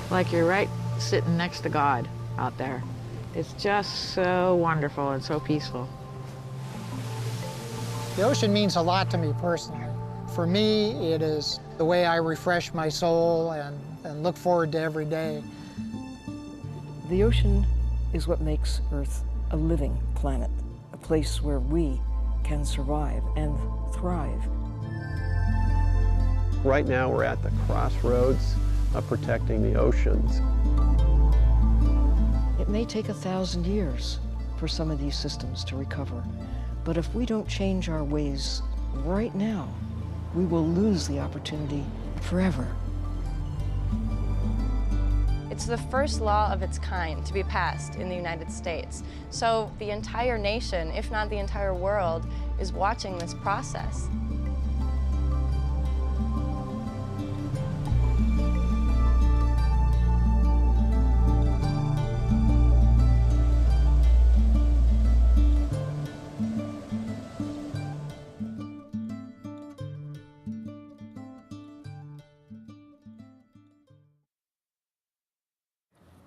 like you're right sitting next to God out there. It's just so wonderful and so peaceful. The ocean means a lot to me personally. For me, it is the way I refresh my soul and look forward to every day. The ocean is what makes Earth a living planet, a place where we can survive and thrive. Right now we're at the crossroads of protecting the oceans. It may take 1,000 years for some of these systems to recover, but if we don't change our ways right now, we will lose the opportunity forever. It's the first law of its kind to be passed in the United States. So the entire nation, if not the entire world, is watching this process.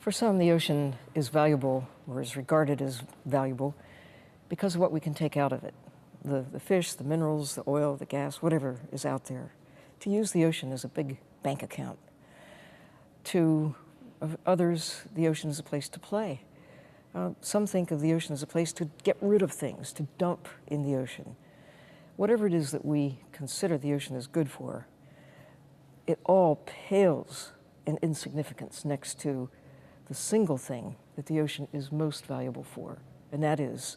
For some, the ocean is valuable, or is regarded as valuable, because of what we can take out of it. The fish, the minerals, the oil, the gas, whatever is out there. To use the ocean as a big bank account. To others, the ocean is a place to play. Some think of the ocean as a place to get rid of things, to dump in the ocean. Whatever it is that we consider the ocean is good for, it all pales in insignificance next to the single thing that the ocean is most valuable for, and that is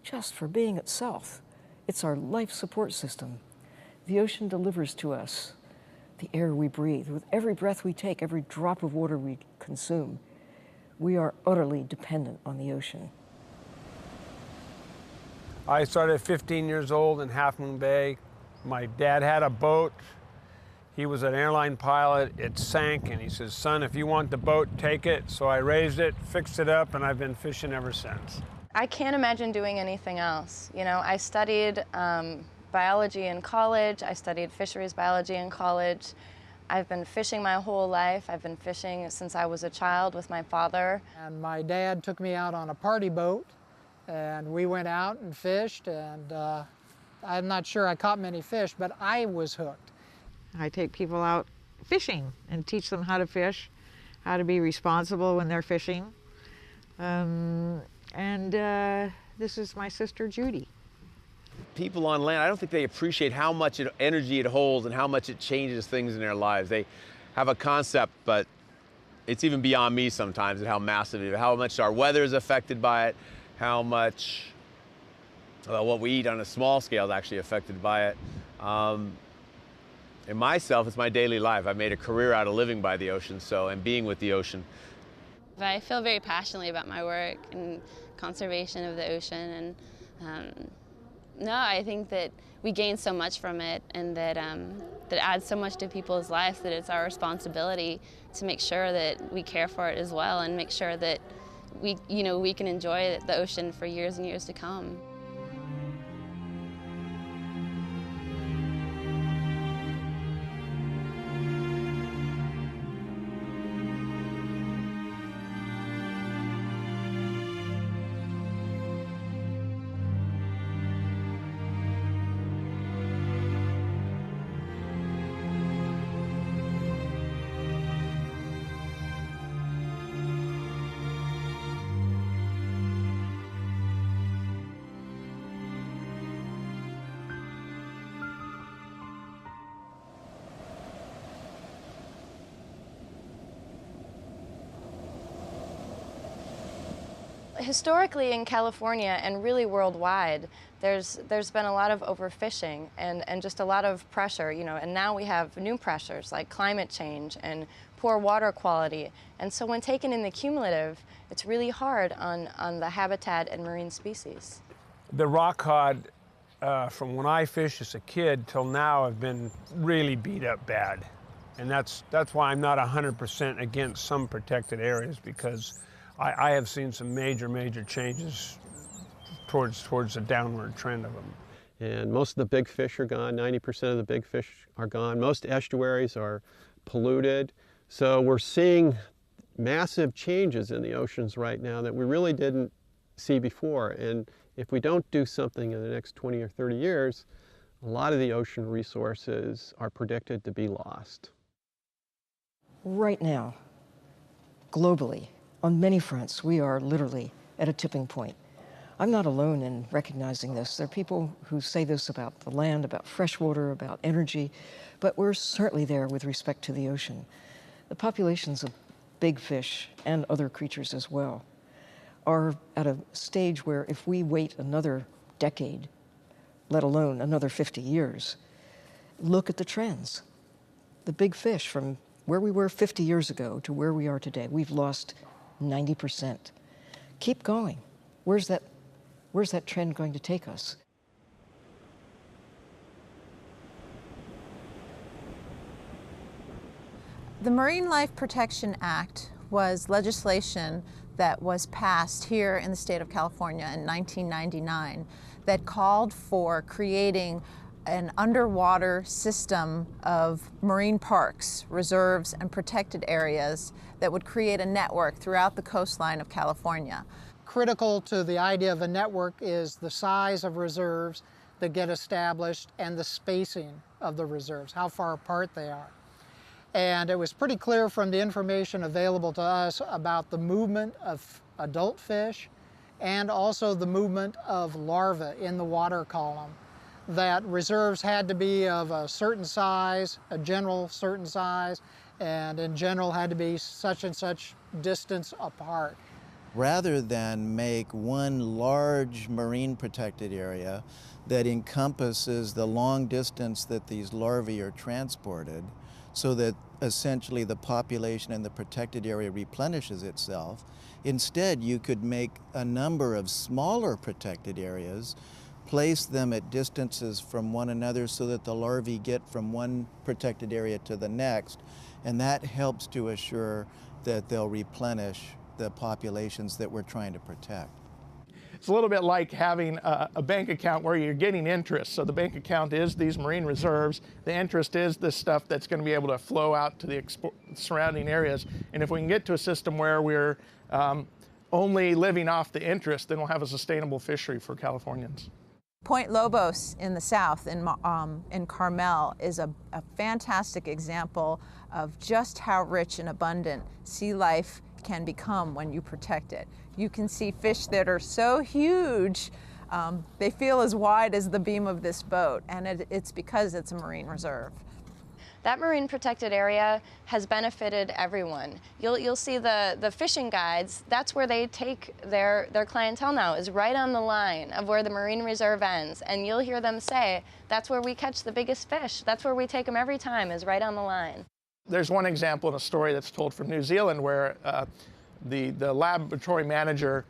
just for being itself. It's our life support system. The ocean delivers to us the air we breathe. With every breath we take, every drop of water we consume, we are utterly dependent on the ocean. I started at 15 years old in Half Moon Bay. My dad had a boat. He was an airline pilot. It sank, and he says, "Son, if you want the boat, take it." So I raised it, fixed it up, and I've been fishing ever since. I can't imagine doing anything else. You know, I studied biology in college. I studied fisheries biology in college. I've been fishing my whole life. I've been fishing since I was a child with my father. And my dad took me out on a party boat, and we went out and fished, and I'm not sure I caught many fish, but I was hooked. I take people out fishing and teach them how to fish, how to be responsible when they're fishing. This is my sister Judy. People on land, I don't think they appreciate how much energy it holds and how much it changes things in their lives. They have a concept, but it's even beyond me sometimes, and how massive it is, how much our weather is affected by it, how much what we eat on a small scale is actually affected by it. And myself, it's my daily life. I made a career out of living by the ocean, and being with the ocean. I feel very passionately about my work and conservation of the ocean, and no, I think that we gain so much from it, and that that adds so much to people's lives that it's our responsibility to make sure that we care for it as well, and make sure that we can enjoy the ocean for years and years to come. Historically in California and really worldwide, there's been a lot of overfishing and just a lot of pressure, and now we have new pressures like climate change and poor water quality. And so when taken in the cumulative, it's really hard on the habitat and marine species. The rock cod, from when I fished as a kid till now, have been really beat up bad. And that's why I'm not 100% against some protected areas, because I have seen some major changes towards the downward trend of them. And most of the big fish are gone. 90% of the big fish are gone. Most estuaries are polluted. So we're seeing massive changes in the oceans right now that we really didn't see before. And if we don't do something in the next 20 or 30 years, a lot of the ocean resources are predicted to be lost. Right now, globally, on many fronts, we are literally at a tipping point. I'm not alone in recognizing this. There are people who say this about the land, about freshwater, about energy, but we're certainly there with respect to the ocean. The populations of big fish, and other creatures as well, are at a stage where if we wait another decade, let alone another 50 years, look at the trends. The big fish, from where we were 50 years ago to where we are today, we've lost 90%. Keep going. Where's that trend going to take us? The Marine Life Protection Act was legislation that was passed here in the state of California in 1999 that called for creating an underwater system of marine parks, reserves, and protected areas that would create a network throughout the coastline of California. Critical to the idea of a network is the size of reserves that get established and the spacing of the reserves, how far apart they are. And it was pretty clear from the information available to us about the movement of adult fish and also the movement of larvae in the water column, that reserves had to be of a certain size, a general certain size, and in general had to be such and such distance apart. Rather than make one large marine protected area that encompasses the long distance that these larvae are transported, so that essentially the population in the protected area replenishes itself. Instead, you could make a number of smaller protected areas, place them at distances from one another so that the larvae get from one protected area to the next, and that helps to assure that they'll replenish the populations that we're trying to protect. It's a little bit like having a bank account where you're getting interest. So the bank account is these marine reserves. The interest is this stuff that's going to be able to flow out to the surrounding areas. And if we can get to a system where we're only living off the interest, then we'll have a sustainable fishery for Californians. Point Lobos in the south, in Carmel, is a fantastic example of just how rich and abundant sea life can become when you protect it. You can see fish that are so huge, they feel as wide as the beam of this boat, and it's because it's a marine reserve. That marine protected area has benefited everyone. You'll see the fishing guides, that's where they take their clientele now, is right on the line of where the marine reserve ends. And you'll hear them say, that's where we catch the biggest fish. That's where we take them every time, is right on the line. There's one example in a story that's told from New Zealand where the laboratory manager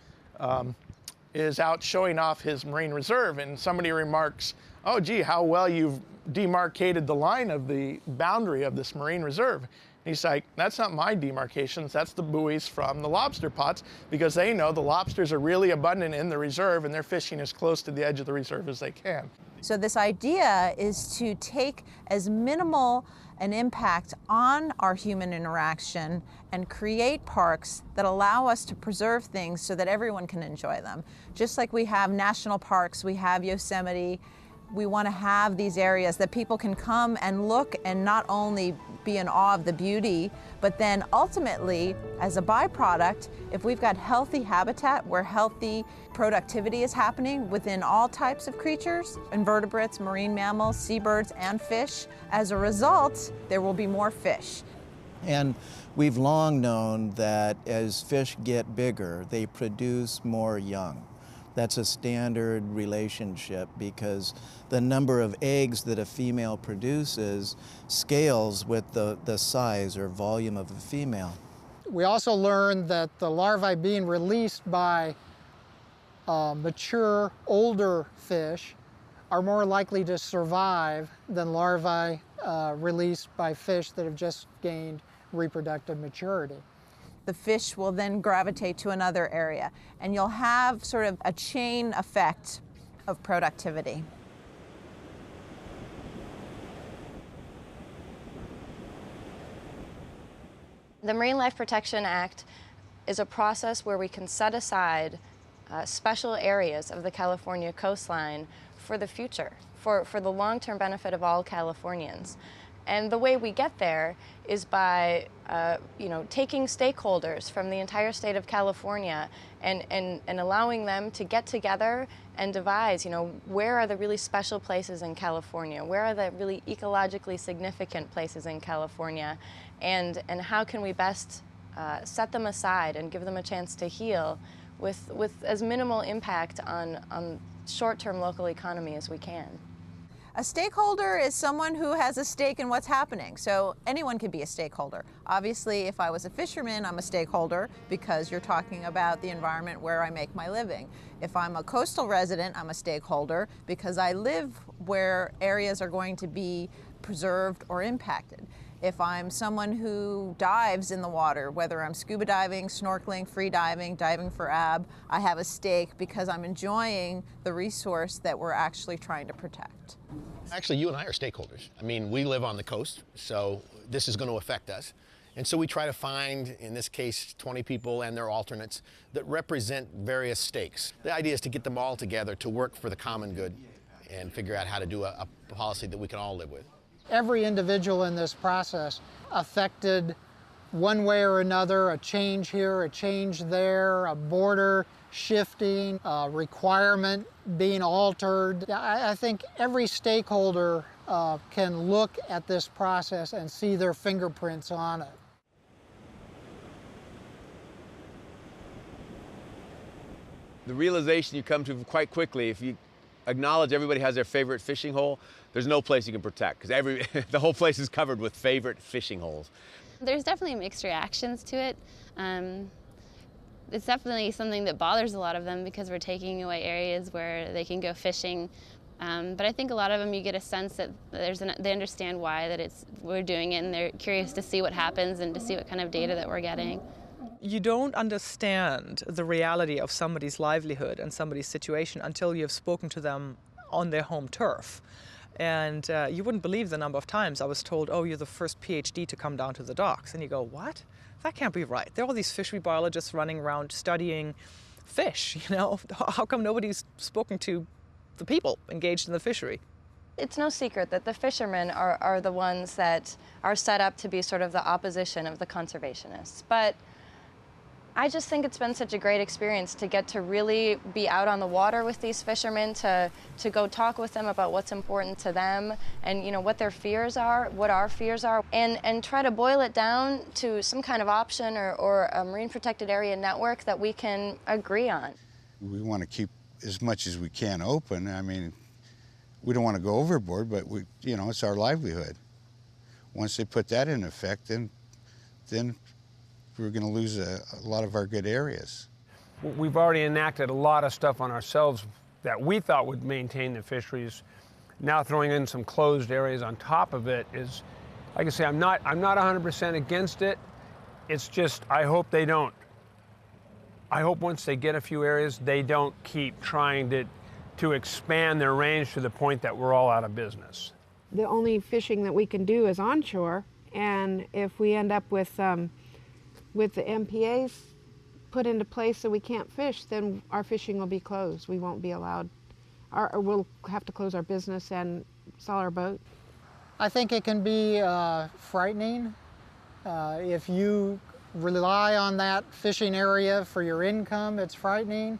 is out showing off his marine reserve, and somebody remarks, oh gee, how well you've demarcated the line of the boundary of this marine reserve. And he's like, that's not my demarcations, that's the buoys from the lobster pots, because they know the lobsters are really abundant in the reserve and they're fishing as close to the edge of the reserve as they can. So this idea is to take as minimal an impact on our human interaction and create parks that allow us to preserve things so that everyone can enjoy them. Just like we have national parks, we have Yosemite, we want to have these areas that people can come and look and not only be in awe of the beauty, but then ultimately, as a byproduct, if we've got healthy habitat where healthy productivity is happening within all types of creatures, invertebrates, marine mammals, seabirds, and fish, as a result, there will be more fish. And we've long known that as fish get bigger, they produce more young. That's a standard relationship because the number of eggs that a female produces scales with the size or volume of a female. We also learned that the larvae being released by mature, older fish are more likely to survive than larvae released by fish that have just gained reproductive maturity. The fish will then gravitate to another area, and you'll have sort of a chain effect of productivity. The Marine Life Protection Act is a process where we can set aside special areas of the California coastline for the future, for the long-term benefit of all Californians. And the way we get there is by taking stakeholders from the entire state of California and allowing them to get together and devise, where are the really special places in California? Where are the really ecologically significant places in California? And how can we best set them aside and give them a chance to heal with as minimal impact on short-term local economy as we can. A stakeholder is someone who has a stake in what's happening. So anyone can be a stakeholder. Obviously, if I was a fisherman, I'm a stakeholder because you're talking about the environment where I make my living. If I'm a coastal resident, I'm a stakeholder because I live where areas are going to be preserved or impacted. If I'm someone who dives in the water, whether I'm scuba diving, snorkeling, free diving, diving for ab, I have a stake because I'm enjoying the resource that we're actually trying to protect. Actually, you and I are stakeholders. I mean, we live on the coast, so this is going to affect us. And so we try to find, in this case, 20 people and their alternates that represent various stakes. The idea is to get them all together to work for the common good and figure out how to do a policy that we can all live with. Every individual in this process affected one way or another, a change here, a change there, a border shifting, a requirement being altered. I think every stakeholder can look at this process and see their fingerprints on it. The realization you come to quite quickly, if you acknowledge everybody has their favorite fishing hole, there's no place you can protect because the whole place is covered with favorite fishing holes. There's definitely mixed reactions to it. It's definitely something that bothers a lot of them because we're taking away areas where they can go fishing. But I think a lot of them, you get a sense that they understand why we're doing it, and they're curious to see what happens and to see what kind of data that we're getting. You don't understand the reality of somebody's livelihood and somebody's situation until you've spoken to them on their home turf. And you wouldn't believe the number of times I was told, oh, you're the first PhD to come down to the docks. And you go, what? That can't be right. There are all these fishery biologists running around studying fish, How come nobody's spoken to the people engaged in the fishery? It's no secret that the fishermen are the ones that are set up to be sort of the opposition of the conservationists. But I just think it's been such a great experience to get to really be out on the water with these fishermen, to go talk with them about what's important to them and what their fears are, what our fears are, and try to boil it down to some kind of option or a marine protected area network that we can agree on. We want to keep as much as we can open. I mean, we don't want to go overboard, but it's our livelihood. Once they put that in effect, then we're going to lose a lot of our good areas. We've already enacted a lot of stuff on ourselves that we thought would maintain the fisheries. Now throwing in some closed areas on top of it is, like I say, I'm not 100% against it. It's just, I hope they don't. I hope once they get a few areas, they don't keep trying to expand their range to the point that we're all out of business. The only fishing that we can do is onshore, and if we end up with the MPAs put into place so we can't fish, then our fishing will be closed. We won't be allowed, or we'll have to close our business and sell our boat. I think it can be frightening if you rely on that fishing area for your income. It's frightening.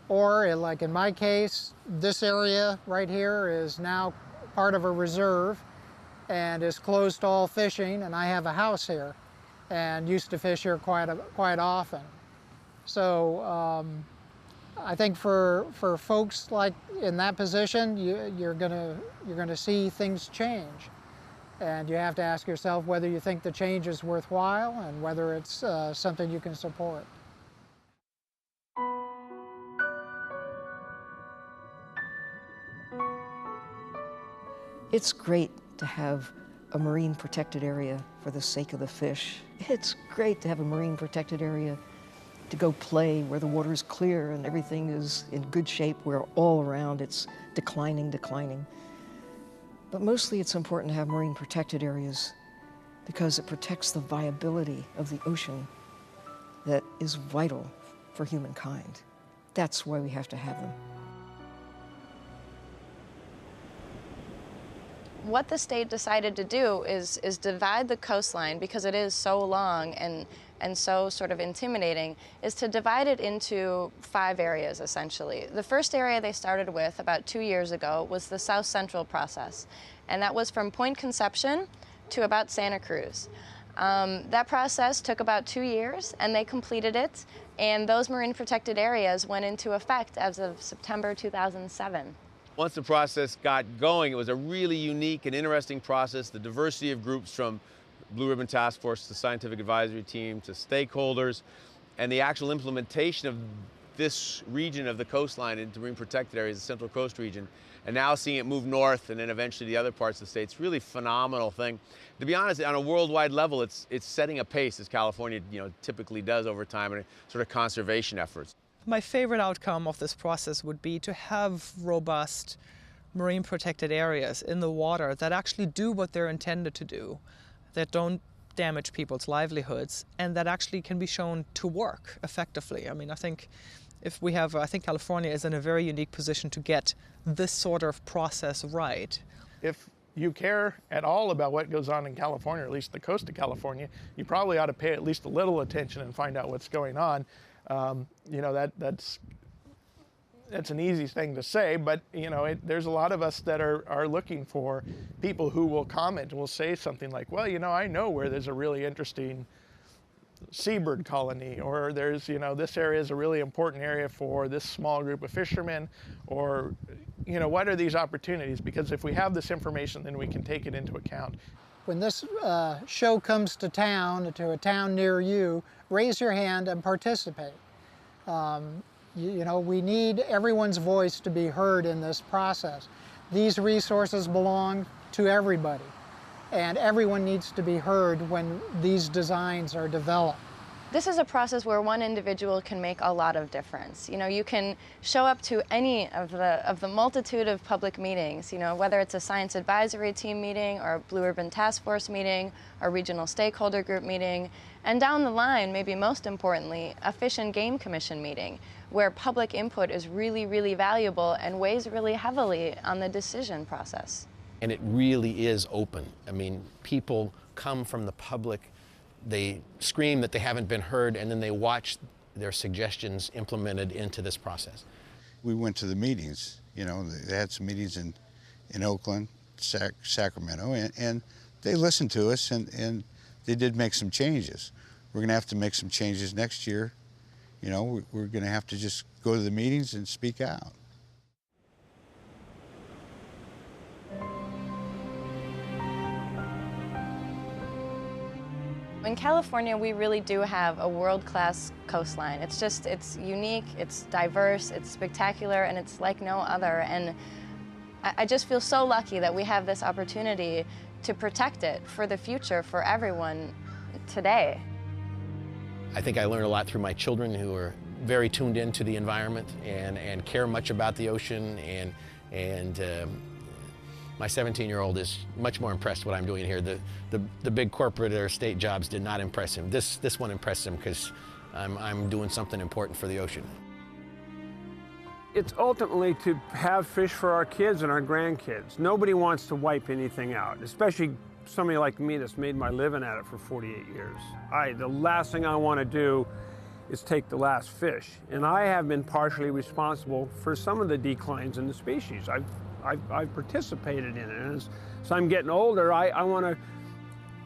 Or like in my case, this area right here is now part of a reserve and is closed to all fishing, and I have a house here and used to fish here quite often. So I think for folks like in that position, you're gonna see things change, and you have to ask yourself whether you think the change is worthwhile and whether it's something you can support. It's great to have a marine protected area for the sake of the fish. It's great to have a marine protected area to go play where the water is clear and everything is in good shape, where all around it's declining. But mostly it's important to have marine protected areas because it protects the viability of the ocean that is vital for humankind. That's why we have to have them. What the state decided to do is divide the coastline, because it is so long and so sort of intimidating, is to divide it into 5 areas, essentially. The first area they started with about 2 years ago was the South Central process, and that was from Point Conception to about Santa Cruz. That process took about 2 years, and they completed it, and those marine protected areas went into effect as of September 2007. Once the process got going, it was a really unique and interesting process. The diversity of groups, from Blue Ribbon Task Force to Scientific Advisory Team to stakeholders, and the actual implementation of this region of the coastline into marine protected areas, the Central Coast region, and now seeing it move north and then eventually the other parts of the state. It's really a phenomenal thing. To be honest, on a worldwide level, it's setting a pace, as California typically does over time, in sort of conservation efforts. My favorite outcome of this process would be to have robust marine protected areas in the water that actually do what they're intended to do, that don't damage people's livelihoods, and that actually can be shown to work effectively. I mean, I think California is in a very unique position to get this sort of process right. If you care at all about what goes on in California, or at least the coast of California, you probably ought to pay at least a little attention and find out what's going on. That's an easy thing to say, but there's a lot of us that are looking for people who will comment and will say something like, well, I know where there's a really interesting seabird colony, or there's, this area is a really important area for this small group of fishermen, or, what are these opportunities? Because if we have this information, then we can take it into account. When this show comes to a town near you, raise your hand and participate. We need everyone's voice to be heard in this process. These resources belong to everybody, and everyone needs to be heard when these designs are developed. This is a process where one individual can make a lot of difference. You can show up to any of the multitude of public meetings, whether it's a science advisory team meeting or a Blue Ribbon Task Force meeting or regional stakeholder group meeting, and down the line, maybe most importantly, a Fish and Game Commission meeting, where public input is really, really valuable and weighs really heavily on the decision process. And it really is open. I mean, people come from the public, they scream that they haven't been heard, and then they watch their suggestions implemented into this process. We went to the meetings, they had some meetings in Oakland, Sacramento, and they listened to us, and they did make some changes. We're gonna have to make some changes next year. We're gonna have to just go to the meetings and speak out. In California, we really do have a world-class coastline. It's unique, it's diverse, it's spectacular, and it's like no other. And I just feel so lucky that we have this opportunity to protect it for the future, for everyone today. I think I learned a lot through my children, who are very tuned into the environment and care much about the ocean, and my 17-year-old is much more impressed with what I'm doing here. The big corporate or state jobs did not impress him. This one impressed him, because I'm doing something important for the ocean. It's ultimately to have fish for our kids and our grandkids. Nobody wants to wipe anything out, especially somebody like me that's made my living at it for 48 years. The last thing I want to do is take the last fish. And I have been partially responsible for some of the declines in the species. I've participated in it. And as I'm getting older, I want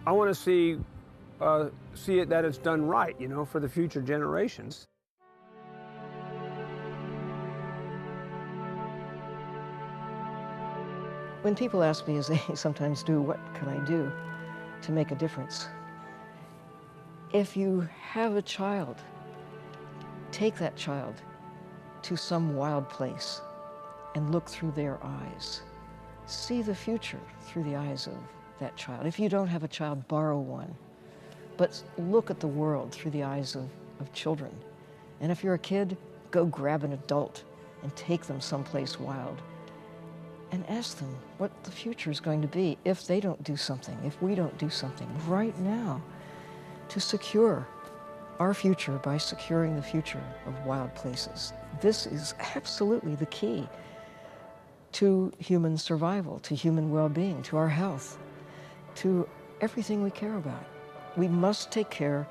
to see it that it's done right, for the future generations. When people ask me, as they sometimes do, what can I do to make a difference? If you have a child, take that child to some wild place and look through their eyes. See the future through the eyes of that child. If you don't have a child, borrow one. But look at the world through the eyes of children. And if you're a kid, go grab an adult and take them someplace wild. and ask them what the future is going to be if they don't do something, if we don't do something right now to secure our future by securing the future of wild places. This is absolutely the key to human survival, to human well-being, to our health, to everything we care about. We must take care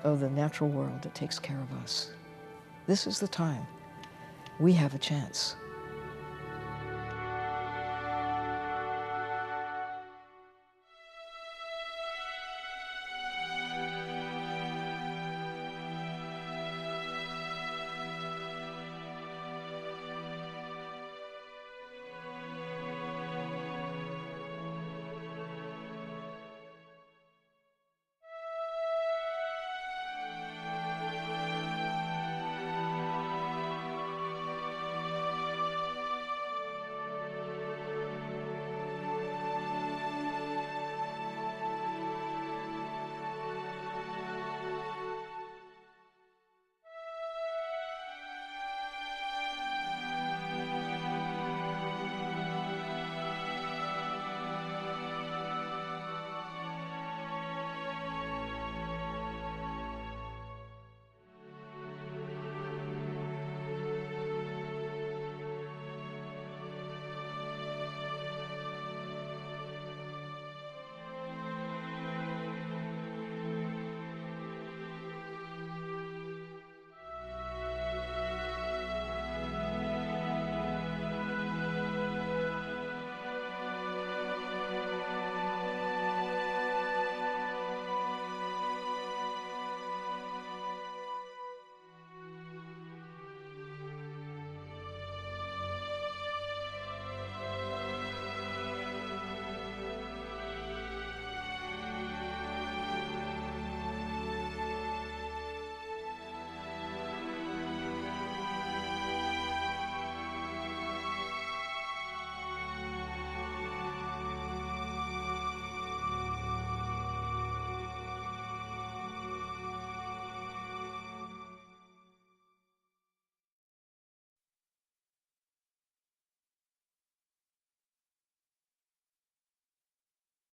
of the natural world that takes care of us. This is the time. We have a chance.